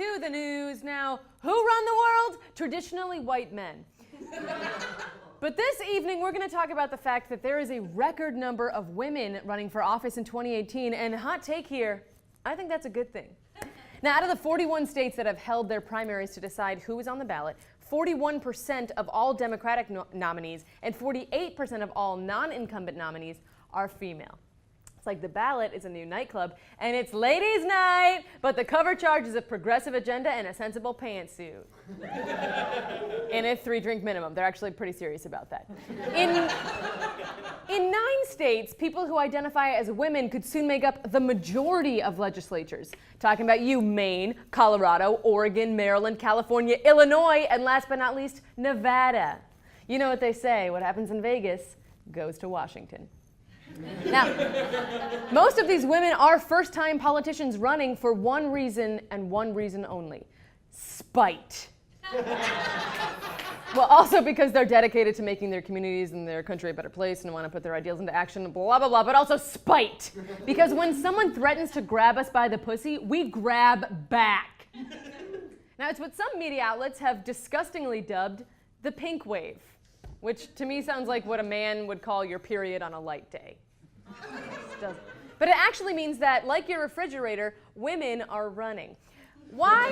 to the news. Now, who run the world? Traditionally white men. But this evening, we're going to talk about the fact that there is a record number of women running for office in 2018, and hot take here, I think that's a good thing. Now, out of the 41 states that have held their primaries to decide who is on the ballot, 41% of all Democratic nominees and 48% of all non-incumbent nominees are female. It's like the ballot is a new nightclub, and it's ladies' night, but the cover charge is a progressive agenda and a sensible pantsuit. And a 3-drink minimum. They're actually pretty serious about that. In 9 states, people who identify as women could soon make up the majority of legislatures. Talking about you, Maine, Colorado, Oregon, Maryland, California, Illinois, and last but not least, Nevada. You know what they say, what happens in Vegas goes to Washington. Now, most of these women are first-time politicians running for one reason and one reason only: spite. Well, also because they're dedicated to making their communities and their country a better place and want to put their ideals into action, blah, blah, blah, but also spite. Because when someone threatens to grab us by the pussy, we grab back. Now, it's what some media outlets have disgustingly dubbed the pink wave, which to me sounds like what a man would call your period on a light day. But it actually means that, like your refrigerator, women are running. Why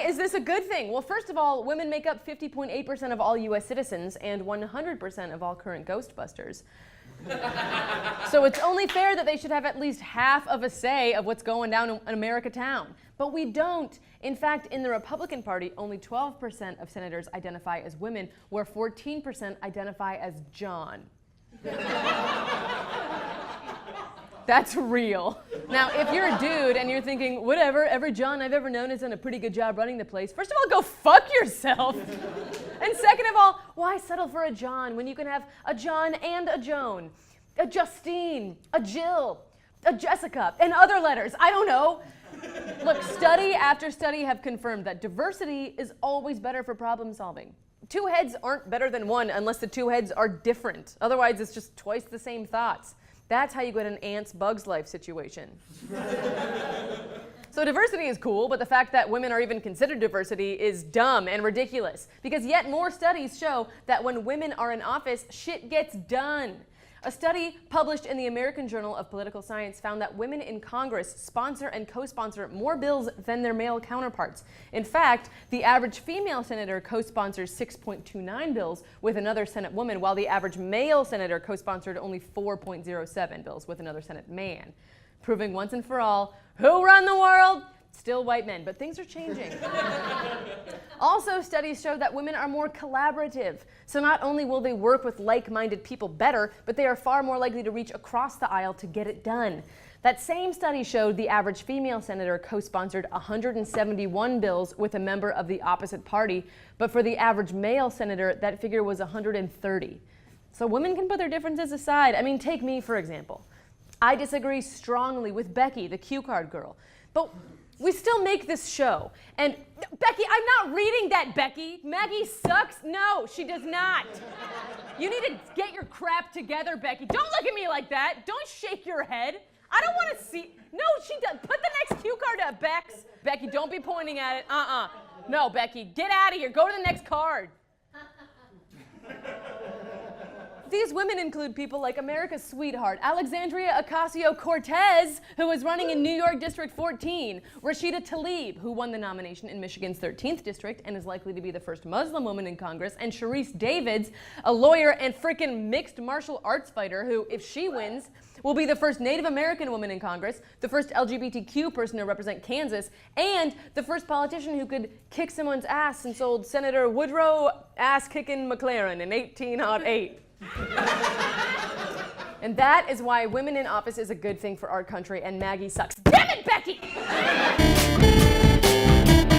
is this a good thing? Well, first of all, women make up 50.8% of all US citizens and 100% of all current Ghostbusters. So it's only fair that they should have at least half of a say of what's going down in America town. But we don't. In fact, in the Republican Party, only 12% of senators identify as women, where 14% identify as John. That's real. Now, if you're a dude and you're thinking, whatever, every John I've ever known has done a pretty good job running the place, first of all, go fuck yourself. And second of all, why settle for a John when you can have a John and a Joan, a Justine, a Jill, a Jessica, and other letters? I don't know. Look, study after study have confirmed that diversity is always better for problem solving. 2 heads aren't better than one unless the 2 heads are different. Otherwise, it's just twice the same thoughts. That's how you get an ants bugs life situation. So diversity is cool, but the fact that women are even considered diversity is dumb and ridiculous, because yet more studies show that when women are in office, shit gets done. A study published in the American Journal of Political Science found that women in Congress sponsor and co-sponsor more bills than their male counterparts. In fact, the average female senator co-sponsors 6.29 bills with another Senate woman, while the average male senator co-sponsored only 4.07 bills with another Senate man. Proving once and for all, who run the world? Still white men, but things are changing. Also, studies show that women are more collaborative. So not only will they work with like-minded people better, but they are far more likely to reach across the aisle to get it done. That same study showed the average female senator co-sponsored 171 bills with a member of the opposite party, but for the average male senator, that figure was 130. So women can put their differences aside. I mean, take me, for example. I disagree strongly with Becky, the cue card girl, but we still make this show. And Becky, I'm not reading that, Becky. Maggie sucks. No, she does not. You need to get your crap together, Becky. Don't look at me like that. Don't shake your head. I don't want to see. No, she does. Put the next cue card up, Bex. Becky, don't be pointing at it. No, Becky, get out of here. Go to the next card. These women include people like America's sweetheart, Alexandria Ocasio-Cortez, who is running in New York District 14, Rashida Tlaib, who won the nomination in Michigan's 13th District and is likely to be the first Muslim woman in Congress, and Sharice Davids, a lawyer and frickin' mixed martial arts fighter who, if she wins, will be the first Native American woman in Congress, the first LGBTQ person to represent Kansas, and the first politician who could kick someone's ass since old Senator Woodrow ass-kicking McLaren in 1808. And that is why women in office is a good thing for our country, and Maggie sucks. Damn it, Becky!